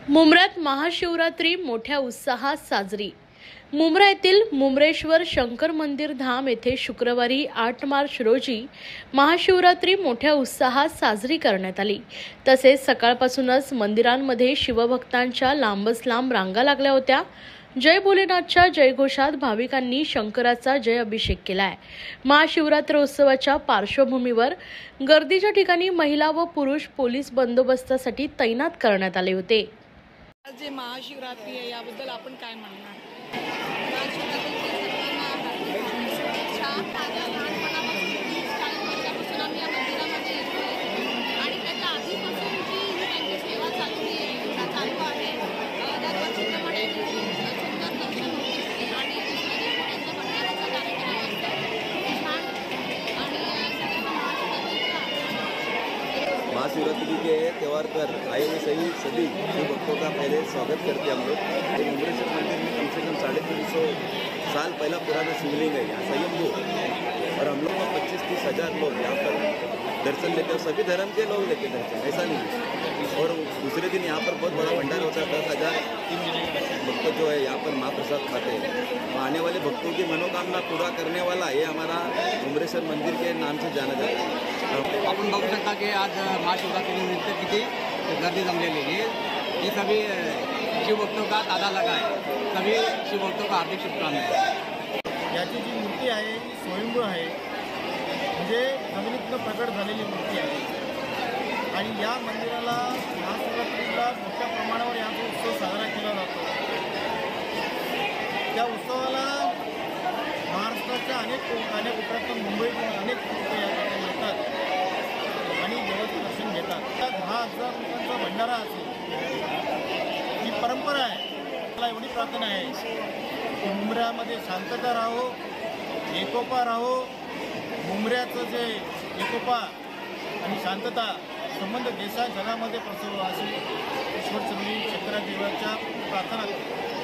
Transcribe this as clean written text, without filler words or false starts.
मुंब्र्यात महाशिवरात्री मोठ्या उत्साहात साजरी। मुंब्रा येथील मुंब्रेश्वर शंकर मंदिर धाम येथे शुक्रवारी 8 मार्च रोजी महाशिवरात्री मोठ्या उत्साहात साजरी करण्यात आली। तसेच सकाळपासूनच मंदिरांमध्ये शिवभक्तांच्या लांबच लांब रांगा लागल्या होत्या। जय भोलेनाथच्या जयघोषात भाविकांनी शंकराचा जय अभिषेक केलाय। महाशिवरात्रोत्सवाच्या पार्श्वभूमीवर गर्दीच्या ठिकाणी महिला व पुरुष पोलीस बंदोबस्तासाठी तैनात करण्यात आले होते। आज जे महाशिवरात्री आहे याबद्दल आपण काय म्हणणार? महाशिवरात्रीच्या सर्वांना हार्दिक शुभेच्छा। माझ्या लहानपणापासून 30-40 वर्षापासून आम्ही या मंदिरामध्ये येतोय आणि त्याच्या आधीपासून जी त्यांची सेवा चालू आहे दरवर्षीप्रमाणे सुंदर दर्शन होते आणि दुसऱ्या दिवशी त्यांचा भंडाराचा कार्यक्रम असतो छान। आणि महाशिवरात्रि के त्यौहार पर आए हुए सभी शिव भक्तों का पहले स्वागत करते हैं हम लोग। मुंब्रेश्वर मंदिर में कम से कम 350 साल पहला पुराना शिवलिंग है यहाँ स्वयंभू, और हम लोग 25-30 हज़ार लोग यहाँ पर दर्शन लेते हैं। सभी धर्म के लोग लेते हैं दर्शन, ऐसा नहीं है। और दूसरे दिन यहाँ पर बहुत बड़ा भंडारा होता है। 10,000 भक्त जो है यहाँ पर महाप्रसाद खाते हैं। आने वाले भक्तों की मनोकामना पूरा करने वाला ये हमारा मुंब्रेश्वर मंदिर के नाम से जाना जाता है। आपण बघू शकता की आज महाशिवरात्रीनिमित्त किती गर्दी जमलेली आहे। ये सभी शिवभक्तों का ताला लगा है। सभी शिवभक्तों का हार्दिक शुभकामनाएं। याची जी मूर्ती आहे स्वयंभू आहे, म्हणजे जमिनीतून प्रकट झालेली मूर्ती आहे आणि या मंदिराला महाशिवरात्रीला मोठ्या प्रमाणावर याचा उत्सव साजरा केला जातो। त्या उत्सवाला महाराष्ट्राच्या अनेक कोपऱ्यातून मुंबईतून अनेक लोक या ठिकाणी येतात आणि देवाचं दर्शन घेतात। 10,000 रुपयांचा भंडारा असेल ही परंपरा आहे। मला एवढी प्रार्थना आहे की मुंब्र्यामध्ये शांतता राहो, एकोपा राहो। मुंब्र्याचं जे एकोपा आणि शांतता संबंध देशा जगामध्ये पसरवा अशी ईश्वर चरणी शंकरादेवाच्या प्रार्थना करतो।